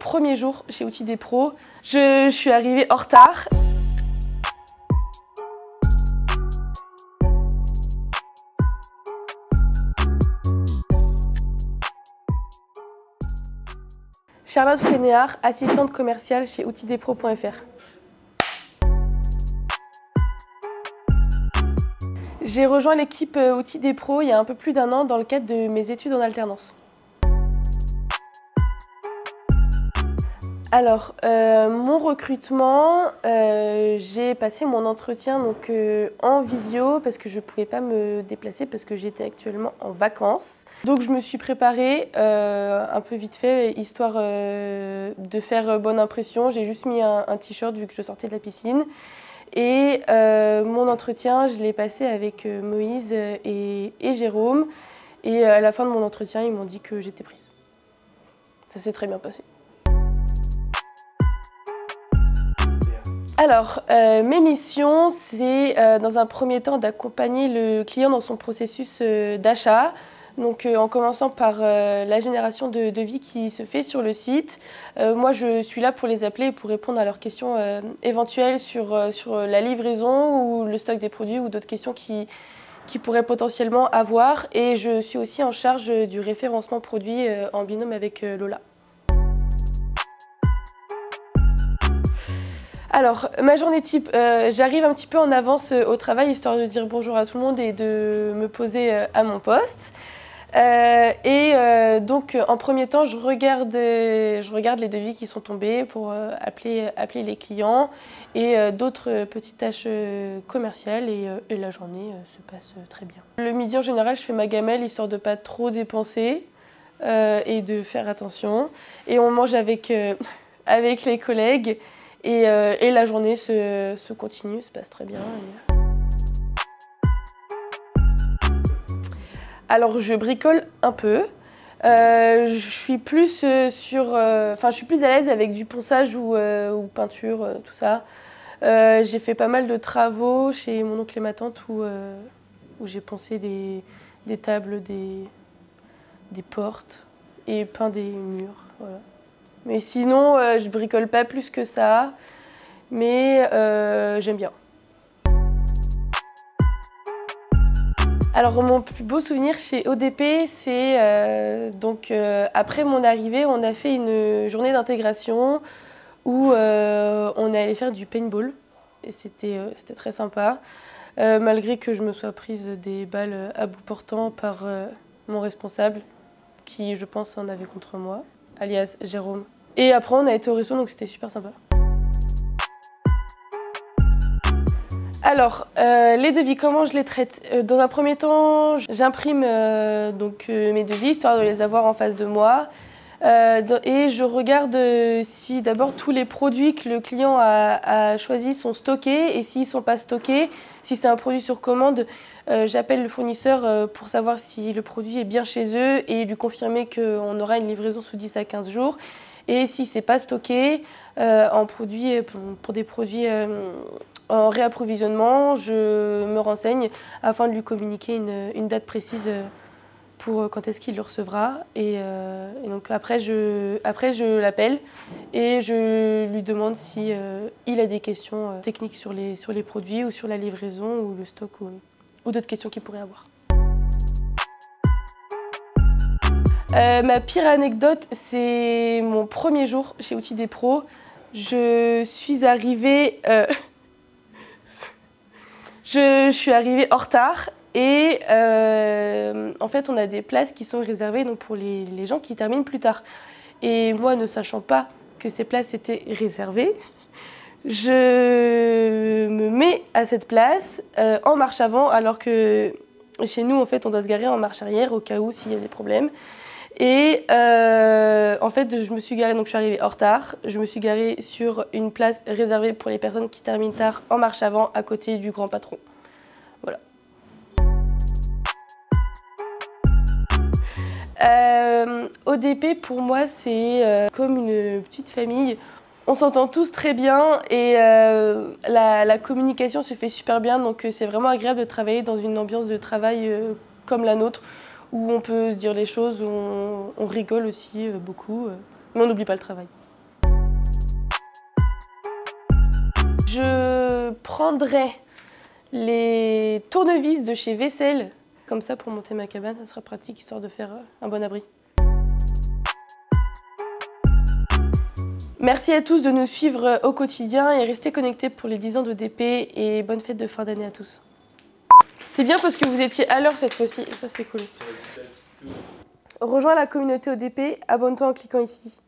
premier jour chez Outils des Pros. Je suis arrivée en retard. Charlotte Frénéard, assistante commerciale chez outildespros.fr. J'ai rejoint l'équipe Outils des Pros il y a un peu plus d'1 an dans le cadre de mes études en alternance. Alors, mon recrutement, j'ai passé mon entretien en visio parce que je ne pouvais pas me déplacer parce que j'étais actuellement en vacances. Donc je me suis préparée un peu vite fait, histoire de faire bonne impression. J'ai juste mis un t-shirt vu que je sortais de la piscine. Et mon entretien, je l'ai passé avec Moïse et Jérôme. Et à la fin de mon entretien, ils m'ont dit que j'étais prise. Ça s'est très bien passé. Alors, mes missions, c'est dans un premier temps d'accompagner le client dans son processus d'achat. Donc en commençant par la génération de devis qui se fait sur le site. Moi, je suis là pour les appeler et pour répondre à leurs questions éventuelles sur la livraison ou le stock des produits ou d'autres questions qu'ils pourraient potentiellement avoir. Et je suis aussi en charge du référencement produit en binôme avec Lola. Alors, ma journée type, j'arrive un petit peu en avance au travail, histoire de dire bonjour à tout le monde et de me poser à mon poste. Donc, en premier temps, je regarde les devis qui sont tombés pour appeler les clients et d'autres petites tâches commerciales et la journée se passe très bien. Le midi, en général, je fais ma gamelle, histoire de ne pas trop dépenser et de faire attention. Et on mange avec les collègues. Et la journée se continue, se passe très bien. Alors je bricole un peu. Je suis plus je suis plus à l'aise avec du ponçage ou peinture, tout ça. J'ai fait pas mal de travaux chez mon oncle et ma tante où j'ai poncé des tables, des portes et peint des murs. Voilà. Mais sinon, je bricole pas plus que ça, mais j'aime bien. Alors mon plus beau souvenir chez ODP, c'est après mon arrivée, on a fait une journée d'intégration où on est allé faire du paintball et c'était très sympa, malgré que je me sois prise des balles à bout portant par mon responsable qui, je pense, en avait contre moi, alias Jérôme. Et après on a été au resto, donc c'était super sympa. Alors, les devis, comment je les traite? Dans un premier temps, j'imprime mes devis, histoire de les avoir en face de moi. Et je regarde si d'abord tous les produits que le client a choisis sont stockés. Et s'ils ne sont pas stockés, si c'est un produit sur commande, j'appelle le fournisseur pour savoir si le produit est bien chez eux et lui confirmer qu'on aura une livraison sous 10 à 15 jours. Et si ce n'est pas stocké pour des produits en réapprovisionnement, je me renseigne afin de lui communiquer une date précise pour quand est-ce qu'il le recevra. Et donc après je l'appelle et je lui demande si il a des questions techniques sur les produits ou sur la livraison ou le stock ou d'autres questions qu'il pourrait avoir. Ma pire anecdote, c'est mon premier jour chez Outils des Pros. Je suis arrivée en retard et en fait on a des places qui sont réservées donc, pour les gens qui terminent plus tard. Et moi, ne sachant pas que ces places étaient réservées, je me mets à cette place en marche avant, alors que chez nous en fait on doit se garer en marche arrière au cas où s'il y a des problèmes. Et en fait, je me suis garée, donc je suis arrivée en retard. Je me suis garée sur une place réservée pour les personnes qui terminent tard en marche avant, à côté du grand patron. Voilà. ODP, pour moi, c'est comme une petite famille. On s'entend tous très bien et la communication se fait super bien. Donc c'est vraiment agréable de travailler dans une ambiance de travail comme la nôtre, où on peut se dire les choses, où on rigole aussi beaucoup, mais on n'oublie pas le travail. Je prendrai les tournevis de chez Vaisselle, comme ça pour monter ma cabane, ça sera pratique histoire de faire un bon abri. Merci à tous de nous suivre au quotidien et restez connectés pour les 10 ans d'ODP et bonne fête de fin d'année à tous. C'est bien parce que vous étiez à l'heure cette fois-ci, ça c'est cool. Rejoins la communauté ODP, abonne-toi en cliquant ici.